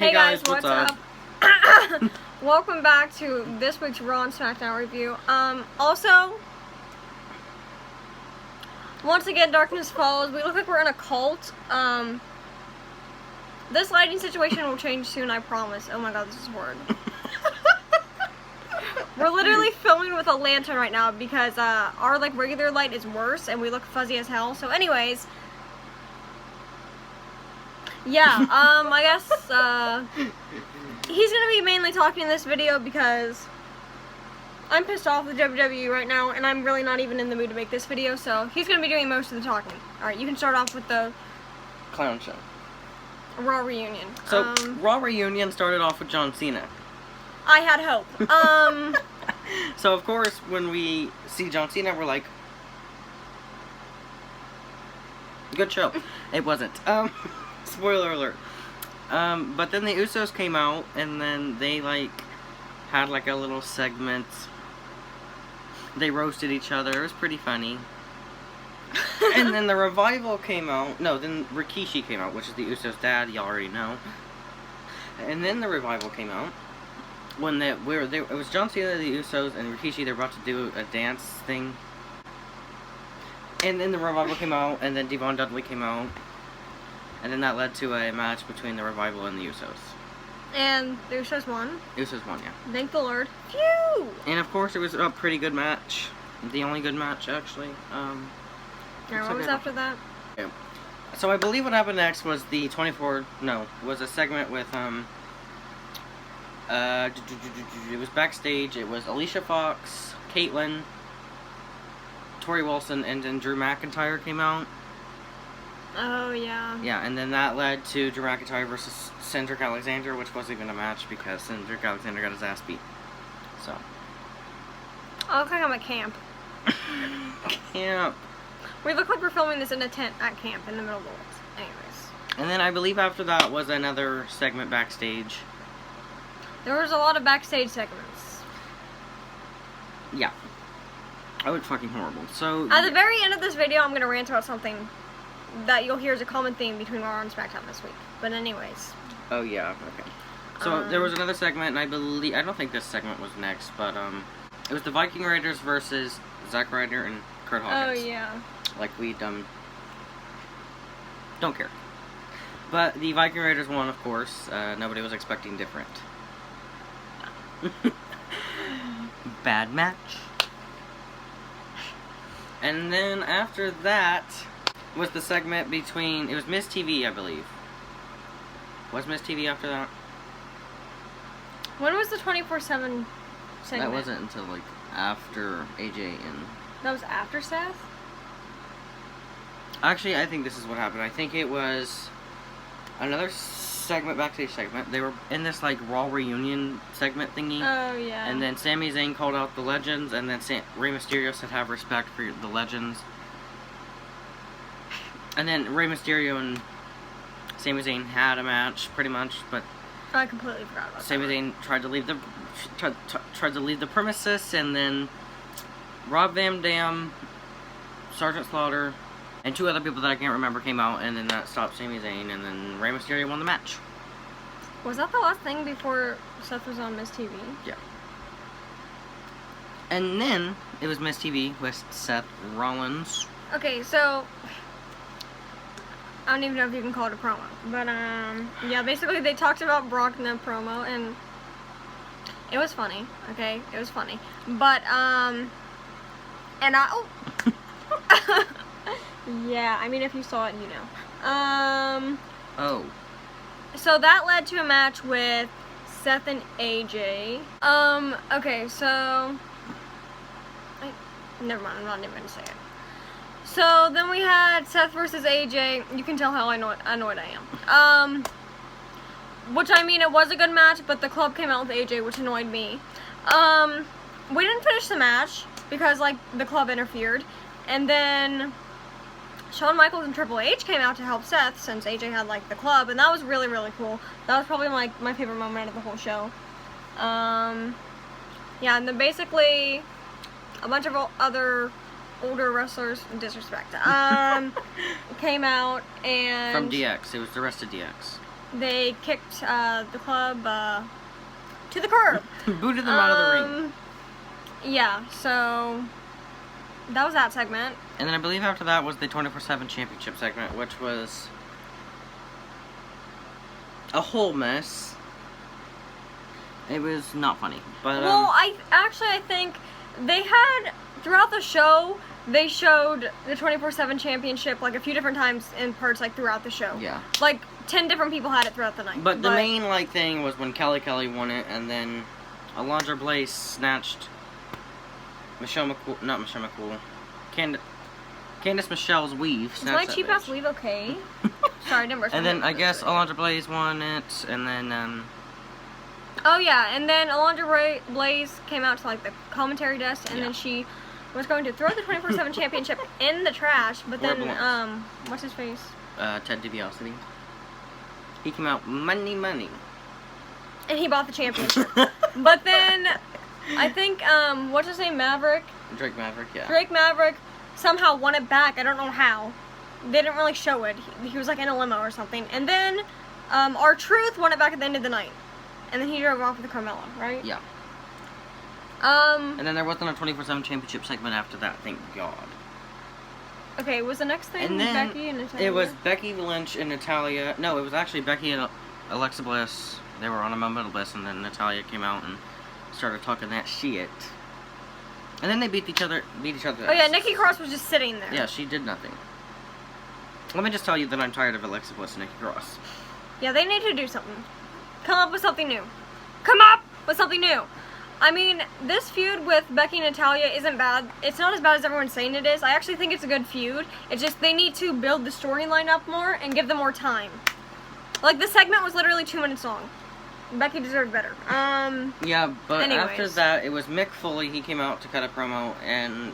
Hey guys, what's up? Welcome back to this week's Raw and SmackDown review. Also, once again, darkness falls. We look like we're in a cult. This lighting situation will change soon, I promise. Oh my god, this is horrid. We're literally filming with a lantern right now because our regular light is worse and we look fuzzy as hell. So anyways, yeah, I guess he's gonna be mainly talking in this video because I'm pissed off with WWE right now and I'm really not even in the mood to make this video, so he's gonna be doing most of the talking. Alright, you can start off with the Clown Show. Raw reunion. So, Raw reunion started off with John Cena. I had hope. So of course, when we see John Cena, we're like, good show. It wasn't. Spoiler alert. But then the Usos came out, and then they had a little segment. They roasted each other. It was pretty funny. And then the Revival came out. No, then Rikishi came out, which is the Usos' dad. Y'all already know. And then the Revival came out. When it was John Cena, the Usos, and Rikishi. They're about to do a dance thing. And then the Revival came out, and then Devon Dudley came out. And then that led to a match between the Revival and the Usos. And the Usos won. Usos won, yeah. Thank the Lord. Phew! And of course, it was a pretty good match. The only good match, actually. Alright, what was after that? Yeah. So I believe what happened next was the was a segment with, it was backstage. It was Alicia Fox, Caitlyn, Tori Wilson, and then Drew McIntyre came out. Oh, yeah. Yeah, and then that led to Drew McIntyre versus Cedric Alexander, which wasn't even a match because Cedric Alexander got his ass beat. So. I look like I'm at camp. Camp. We look like we're filming this in a tent at camp in the middle of the woods. Anyways. And then I believe after that was another segment backstage. There was a lot of backstage segments. Yeah. I was fucking horrible. So at the very end of this video, I'm gonna rant about something that you'll hear as a common theme between Raw and SmackDown this week. But anyways. Oh yeah, okay. So there was another segment, and I don't think this segment was next, but it was the Viking Raiders versus Zack Ryder and Kurt Hawkins. Oh yeah. We don't care. But the Viking Raiders won, of course. Nobody was expecting different. Bad match. And then after that was the segment between, it was Miss TV, I believe. Was Miss TV after that? When was the 24/7 segment? That wasn't until after AJ and... That was after Seth? Actually, I think this is what happened. I think it was another segment, backstage segment. They were in this Raw reunion segment thingy. Oh yeah. And then Sami Zayn called out the legends, and then Rey Mysterio said have respect for the legends. And then Rey Mysterio and Sami Zayn had a match, pretty much, but I completely forgot about Sami Zayn tried to leave the premises, and then Rob Van Dam, Sergeant Slaughter, and two other people that I can't remember came out, and then that stopped Sami Zayn, and then Rey Mysterio won the match. Was that the last thing before Seth was on Miss TV? Yeah. And then it was Miss TV with Seth Rollins. Okay, so I don't even know if you can call it a promo, but yeah, basically they talked about Brock in the promo, and it was funny. Okay, it was funny, but yeah, I mean if you saw it, you know. Oh. So that led to a match with Seth and AJ. Okay, so never mind, I'm not even gonna say it. So then we had Seth versus AJ. You can tell how annoyed I am. Which I mean, it was a good match, but the club came out with AJ, which annoyed me. We didn't finish the match because the club interfered, and then Shawn Michaels and Triple H came out to help Seth since AJ had the club, and that was really, really cool. That was probably my favorite moment of the whole show. Yeah, and then basically a bunch of other older wrestlers, disrespect, came out and... From DX. It was the rest of DX. they kicked the club to the curb. Booted them out of the ring. Yeah, so that was that segment. And then I believe after that was the 24/7 championship segment, which was a whole mess. It was not funny, but Well, I think they had throughout the show. They showed the 24/7 championship like a few different times in parts like throughout the show. yeah. Like 10 different people had it throughout the night. But the main like thing was when Kelly won it, and then Alundra Blaze snatched Candice Michelle's weave. Is my cheap ass weave okay? Sorry, I didn't brush my And then hair. I guess Alundra Blaze won it, and then Oh yeah, and then Alundra Blaze came out to like the commentary desk, and Yeah. then she was going to throw the 24/7 championship in the trash, but Where it then belongs. what's his face? Ted DiBiase. He came out money. And he bought the championship. But then I think what's his name, Maverick? Drake Maverick, yeah. Drake Maverick somehow won it back. I don't know how. They didn't really show it. He was like in a limo or something. And then R-Truth won it back at the end of the night. And then he drove off with Carmella, right? Yeah. Um. And then there wasn't a 24/7 championship segment after that, thank God. Okay, was the next thing And then Becky and Natalia? it was Becky Lynch and Natalia. No, it was actually Becky and Alexa Bliss. They were on a moment of bliss, and then Natalia came out and started talking that shit. And then they beat each other. Oh yeah, Nikki Cross was just sitting there. Yeah, she did nothing. Let me just tell you that I'm tired of Alexa Bliss and Nikki Cross. Yeah, they need to do something. Come up with something new. Come up with something new. I mean, this feud with Becky and Natalia isn't bad. It's not as bad as everyone's saying it is. I actually think it's a good feud. It's just they need to build the storyline up more and give them more time. Like, the segment was literally 2 minutes long. Becky deserved better. Yeah, but Anyways. after that, it was Mick Foley. He came out to cut a promo and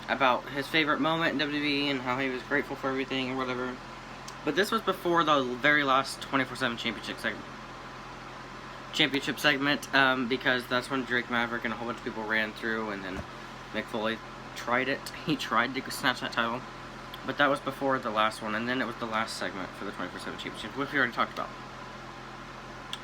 about his favorite moment in WWE and how he was grateful for everything and whatever. But this was before the very last 24/7 championship segment, because that's when Drake Maverick and a whole bunch of people ran through, and then Mick Foley tried it. He tried to snatch that title, but that was before the last one, and then it was the last segment for the 24/7 championship, which we already talked about.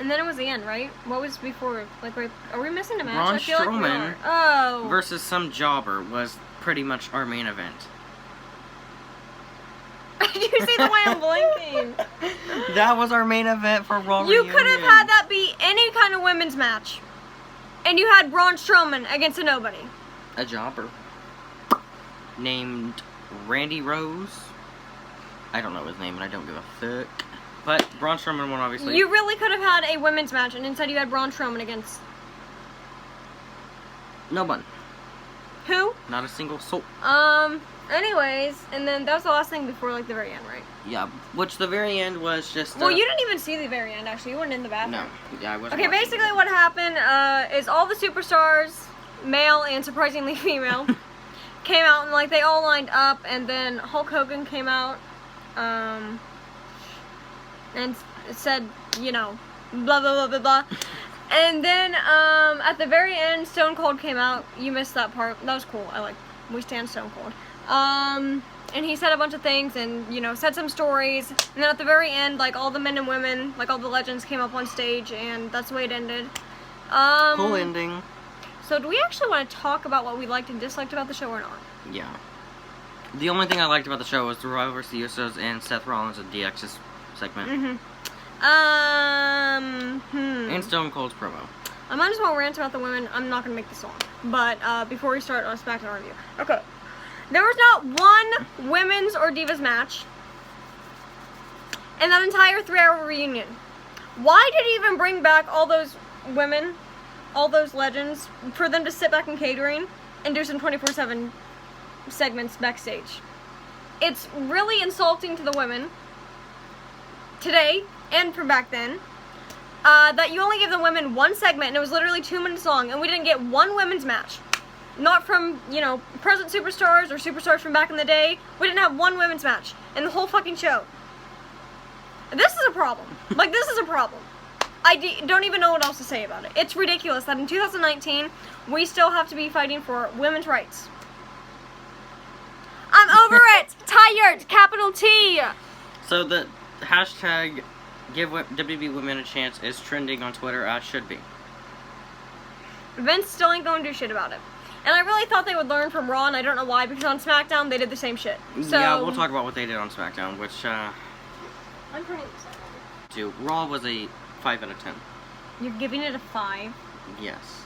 And then it was the end, right? What was before? Like, wait, are we missing a match? Braun I feel like we Strowman are. Oh. versus some jobber was pretty much our main event. Did you see the way I'm blinking? That was our main event for Raw You Reunion. could have had that be any kind of women's match. And you had Braun Strowman against a nobody. A jobber named Randy Rose. I don't know his name and I don't give a fuck. But Braun Strowman won, obviously. You really could have had a women's match, and instead you had Braun Strowman against No one. who? Not a single soul. Anyways, and then that was the last thing before, like, the very end, right? Yeah, which the very end was just... Well, you didn't even see the very end, actually. You weren't in the bathroom. No. Yeah, I wasn't Okay, watching basically it. what happened is all the superstars, male and surprisingly female, came out, and, like, they all lined up, and then Hulk Hogan came out, and said, you know, blah, blah, blah, blah, blah. And then, at the very end, Stone Cold came out. You missed that part. That was cool. We stand Stone Cold. And he said a bunch of things and, you know, said some stories. And then at the very end, like, all the men and women, like, all the legends came up on stage, and that's the way it ended. Cool ending. So do we actually want to talk about what we liked and disliked about the show or not? Yeah. The only thing I liked about the show was the Revival vs. the Usos and Seth Rollins and DX's segment. And Stone Cold's promo. I might as well rant about the women. I'm not going to make this long. But before we start on a SmackDown review. Okay. There was not one women's or divas match in that entire 3-hour reunion. Why did he even bring back all those women, all those legends, for them to sit back in catering and do some 24/7 segments backstage? It's really insulting to the women today and from back then. That you only gave the women one segment and it was literally 2 minutes long and we didn't get one women's match. Not from, you know, present superstars or superstars from back in the day. We didn't have one women's match in the whole fucking show. This is a problem. Like, this is a problem. I don't even know what else to say about it. It's ridiculous that in 2019, we still have to be fighting for women's rights. I'm over it! Tired! Capital T! So the hashtag give WWE women a chance is trending on Twitter, as should be. Vince still ain't gonna do shit about it. And I really thought they would learn from Raw, and I don't know why, because on SmackDown they did the same shit. So Yeah, we'll talk about what they did on SmackDown, which, I'm pretty excited. too. Raw was a 5 out of 10. You're giving it a 5? Yes.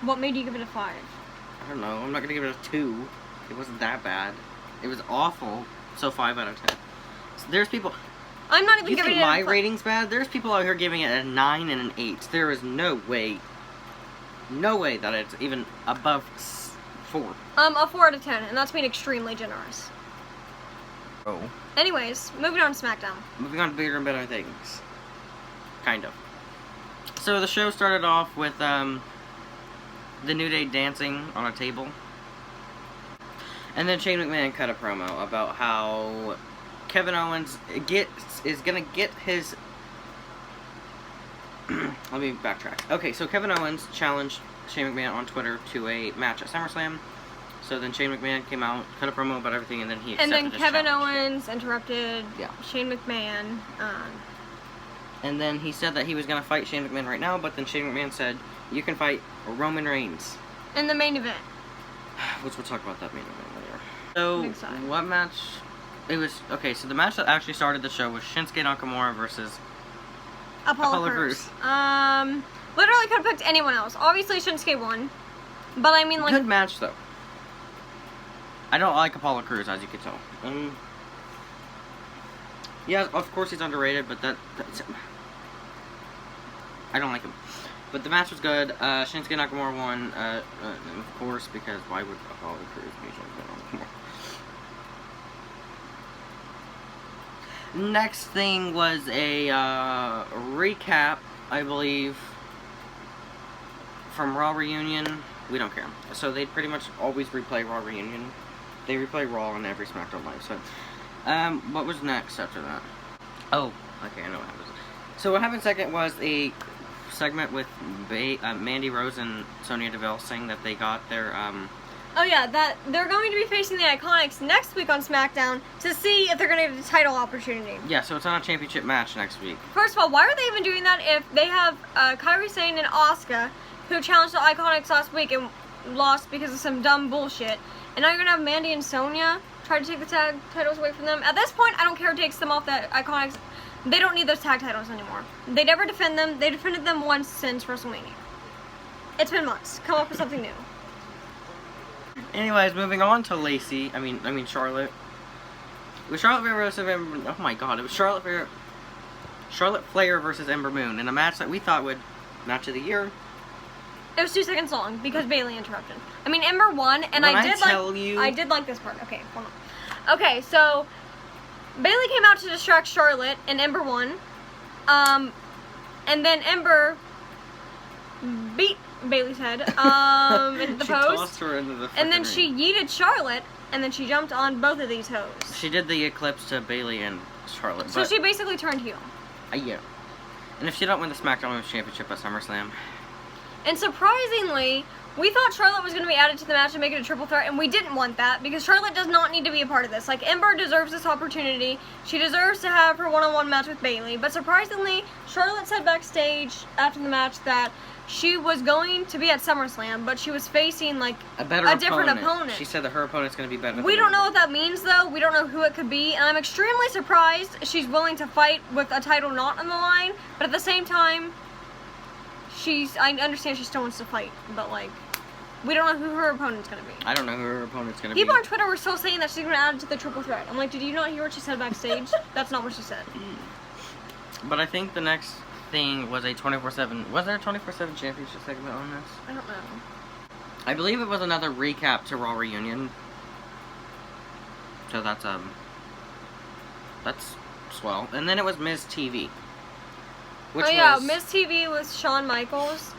What made you give it a 5? I don't know. I'm not gonna give it a 2. It wasn't that bad. It was awful. So 5 out of 10. So there's people. I'm not even You giving think it my a 5. rating's bad? There's people out here giving it a 9 and an 8. There is no way that it's even above 4. A 4 out of 10, and that's being extremely generous. Oh. Anyways, moving on to SmackDown. Moving on to bigger and better things. Kind of. So the show started off with the New Day dancing on a table. And then Shane McMahon cut a promo about how Kevin Owens is gonna get his. Let me backtrack. Okay, so Kevin Owens challenged Shane McMahon on Twitter to a match at SummerSlam. So then Shane McMahon came out, cut a promo about everything, and then he accepted And then his Kevin challenge. Owens interrupted Yeah. Shane McMahon. And then he said that he was gonna fight Shane McMahon right now, but then Shane McMahon said, "You can fight Roman Reigns." In the main event. Which we'll talk about that main event later. Big So, side. what match? It was, okay, so the match that actually started the show was Shinsuke Nakamura versus Apollo Crews. Literally could have picked anyone else. Obviously Shinsuke won. But I mean, like, Good match, though. I don't like Apollo Crews, as you can tell. Yeah, of course he's underrated, but that's... I don't like him. But the match was good. Shinsuke Nakamura won, of course, because why would Apollo Crews be Shinsuke Nakamura? Next thing was a recap, I believe, from Raw Reunion. We don't care. So they pretty much always replay Raw Reunion. They replay Raw on every SmackDown Live. So, what was next after that? Oh, okay, I know what happened. So what happened second was a segment with Mandy Rose and Sonya Deville saying that they got their oh yeah, that they're going to be facing the Iconics next week on SmackDown to see if they're going to get a title opportunity. Yeah, so it's on a championship match next week. First of all, why are they even doing that if they have Kairi Sane and Asuka, who challenged the Iconics last week and lost because of some dumb bullshit, and now you're going to have Mandy and Sonya try to take the tag titles away from them? At this point, I don't care who takes them off the Iconics. They don't need those tag titles anymore. They never defend them. They defended them once since WrestleMania. It's been months. Come up with something new. Anyways, moving on to Lacey. I mean Charlotte. It was Charlotte Flair versus Ember. Oh my God! It was Charlotte Flair versus Ember Moon in a match that we thought would match of the year. It was 2 seconds long because Bayley interrupted. I mean, Ember won, and I did like this part. Okay, hold on. Okay, so Bayley came out to distract Charlotte, and Ember won. And then Ember beat Bayley's head into the She post. tossed her into the And then frickin' she ring. yeeted Charlotte, and then she jumped on both of these hoes. She did the eclipse to Bayley and Charlotte. So but, she basically turned heel. yeah. And if she don't win the SmackDown Women's Championship at SummerSlam, And surprisingly, we thought Charlotte was going to be added to the match and make it a triple threat, and we didn't want that because Charlotte does not need to be a part of this. Like, Ember deserves this opportunity. She deserves to have her one-on-one match with Bayley. But surprisingly, Charlotte said backstage after the match that she was going to be at SummerSlam, but she was facing, like, a different opponent. She said that her opponent's going to be better. We don't know what that means, though. We don't know who it could be, and I'm extremely surprised she's willing to fight with a title not on the line, but at the same time, I understand she still wants to fight, but, like, we don't know who her opponent's going to be. I don't know who her opponent's going to be. People on Twitter were still saying that she's going to add it to the triple threat. I'm like, did you not hear what she said backstage? That's not what she said. But I think the next thing was a 24/7. Was there a 24/7 championship segment on this? I don't know. I believe it was another recap to Raw Reunion. So that's swell. And then it was Miz TV. Which was Miz TV with Shawn Michaels.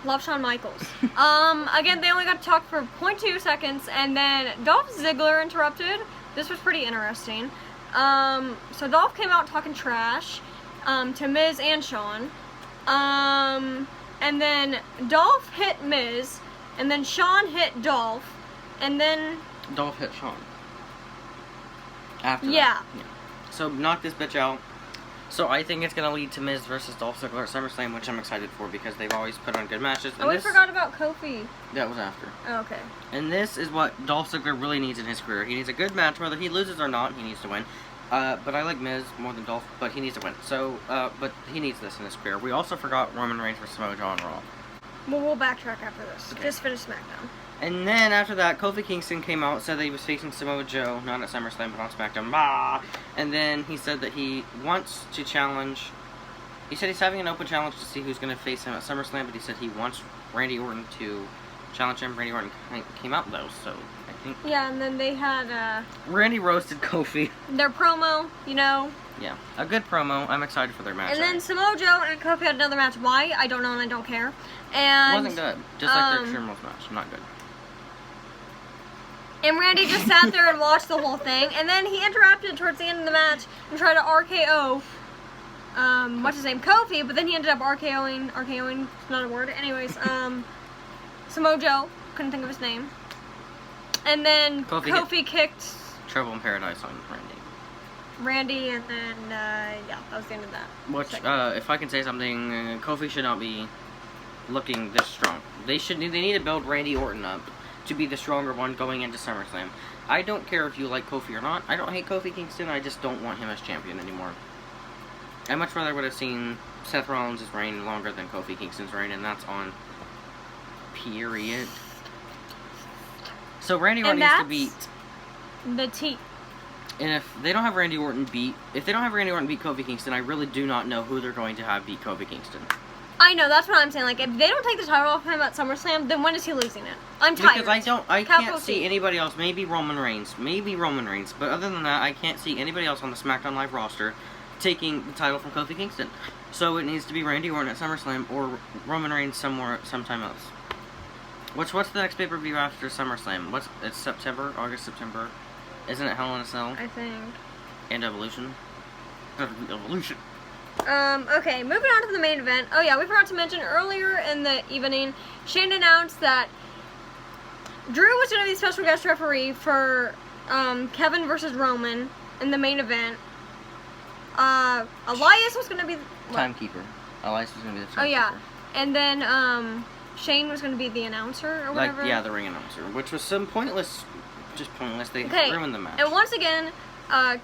Love Shawn Michaels. Again, they only got to talk for 0.2 seconds, and then Dolph Ziggler interrupted. This was pretty interesting. So Dolph came out talking trash to Miz and Shawn. And then Dolph hit Miz, and then Shawn hit Dolph, and then Dolph hit Shawn. After yeah. that. So knock this bitch out. So I think it's gonna lead to Miz versus Dolph Ziggler at SummerSlam, which I'm excited for because they've always put on good matches. Oh, we forgot about Kofi. That was after. Oh, okay. And this is what Dolph Ziggler really needs in his career. He needs a good match, whether he loses or not. He needs to win. But I like Miz more than Dolph, but he needs to win. So, but he needs this in his career. We also forgot Roman Reigns versus Samoa Joe on Raw. Well, we'll backtrack after this. Okay. Just finish SmackDown. And then after that, Kofi Kingston came out, said that he was facing Samoa Joe, not at SummerSlam, but on SmackDown. Bah! And then he said that he wants to challenge. He said he's having an open challenge to see who's going to face him at SummerSlam, but he said he wants Randy Orton to challenge him. Randy Orton came out though, so I think. Yeah, and then they had Randy roasted Kofi. their promo, you know. Yeah, a good promo. I'm excited for their match. And then Samoa Joe and Kofi had another match. Why? I don't know, and I don't care. And wasn't good. Just like their Extreme Rules match. Not good. And Randy just sat there and watched the whole thing, and then he interrupted towards the end of the match and tried to RKO, what's his name, Kofi, but then he ended up RKOing, it's not a word, anyways, Samoa Joe, couldn't think of his name. And then Kofi kicked Trouble in Paradise on Randy, and then, yeah, that was the end of that. Which, if I can say something, Kofi should not be looking this strong. They need to build Randy Orton up to be the stronger one going into SummerSlam. I don't care if you like Kofi or not. I don't hate Kofi Kingston. I just don't want him as champion anymore. I much rather would have seen Seth Rollins' reign longer than Kofi Kingston's reign, and that's on period. So Randy Orton needs to beat the T. And if they don't have Randy Orton beat Kofi Kingston, I really do not know who they're going to have beat Kofi Kingston. I know, that's what I'm saying. Like, if they don't take the title off him at SummerSlam, then when is he losing it? I'm tired. Because I can't see anybody else. Maybe Roman Reigns. But other than that, I can't see anybody else on the SmackDown Live roster taking the title from Kofi Kingston. So it needs to be Randy Orton at SummerSlam or Roman Reigns sometime else. What's the next pay-per-view after SummerSlam? It's August, September. Isn't it Hell in a Cell? I think. And Evolution. Evolution. Okay, moving on to the main event. Oh yeah, we forgot to mention earlier in the evening, Shane announced that Drew was going to be the special guest referee for Kevin versus Roman in the main event. Elias was going to be timekeeper. Elias was going to be the timekeeper. Oh yeah, and then Shane was going to be the announcer or whatever. Yeah, the ring announcer, which was some pointless. Just pointless. They ruined the match. And once again,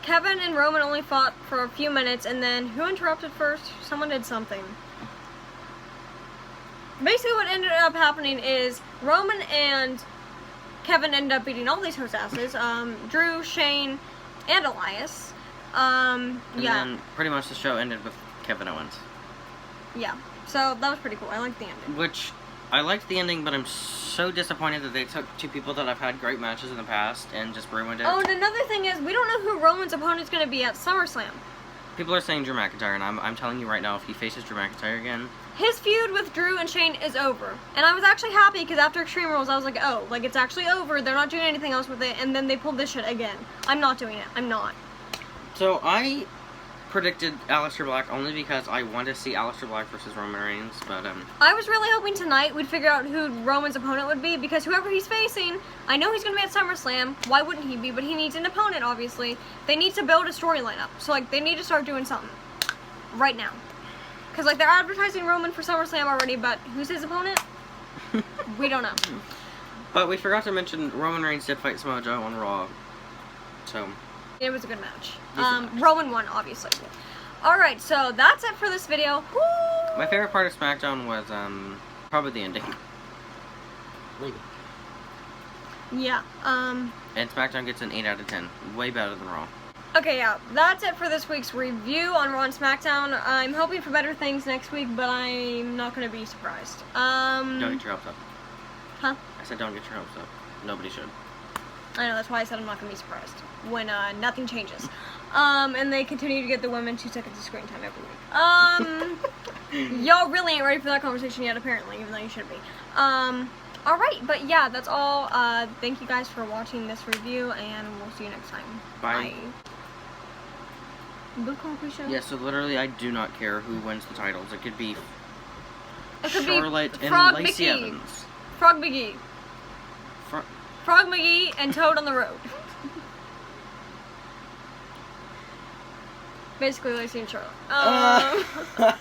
Kevin and Roman only fought for a few minutes, and then who interrupted first? Someone did something. Basically, what ended up happening is Roman and Kevin ended up beating all these host asses. Drew, Shane, and Elias. And then pretty much the show ended with Kevin Owens. Yeah. So that was pretty cool. I liked the ending. Which I liked the ending, but I'm so disappointed that they took two people that have had great matches in the past and just ruined it. Oh, and another thing is, we don't know who Roman's opponent's going to be at SummerSlam. People are saying Drew McIntyre, and I'm telling you right now, if he faces Drew McIntyre again... His feud with Drew and Shane is over. And I was actually happy, because after Extreme Rules, I was like, oh, like, it's actually over, they're not doing anything else with it, and then they pulled this shit again. I'm not doing it. I'm not. So, I predicted Aleister Black only because I wanted to see Aleister Black versus Roman Reigns, but I was really hoping tonight we'd figure out who Roman's opponent would be, because whoever he's facing, I know he's going to be at SummerSlam. Why wouldn't he be? But he needs an opponent, obviously. They need to build a storyline up. So, like, they need to start doing something. Right now. Because, like, they're advertising Roman for SummerSlam already, but who's his opponent? We don't know. But we forgot to mention Roman Reigns did fight Samoa Joe on Raw. So... It was a good match. Roman won, obviously. Alright, so that's it for this video. Woo! My favorite part of SmackDown was, probably the ending. Yeah, And SmackDown gets an 8 out of 10. Way better than Raw. Okay, yeah, that's it for this week's review on Raw and SmackDown. I'm hoping for better things next week, but I'm not going to be surprised. Don't get your hopes up. Huh? I said don't get your hopes up. Nobody should. I know, that's why I said I'm not going to be surprised when nothing changes. And they continue to get the women 2 seconds of screen time every week. Y'all really ain't ready for that conversation yet, apparently, even though you should be. Alright, but yeah, that's all. Thank you guys for watching this review, and we'll see you next time. Bye. Bye. Yeah, so literally I do not care who wins the titles. It could be Charlotte and Frog Lacey McGee. Evans. Frog McGee. Frog McGee and Toad on the Road. Basically, Lacey and Charlotte.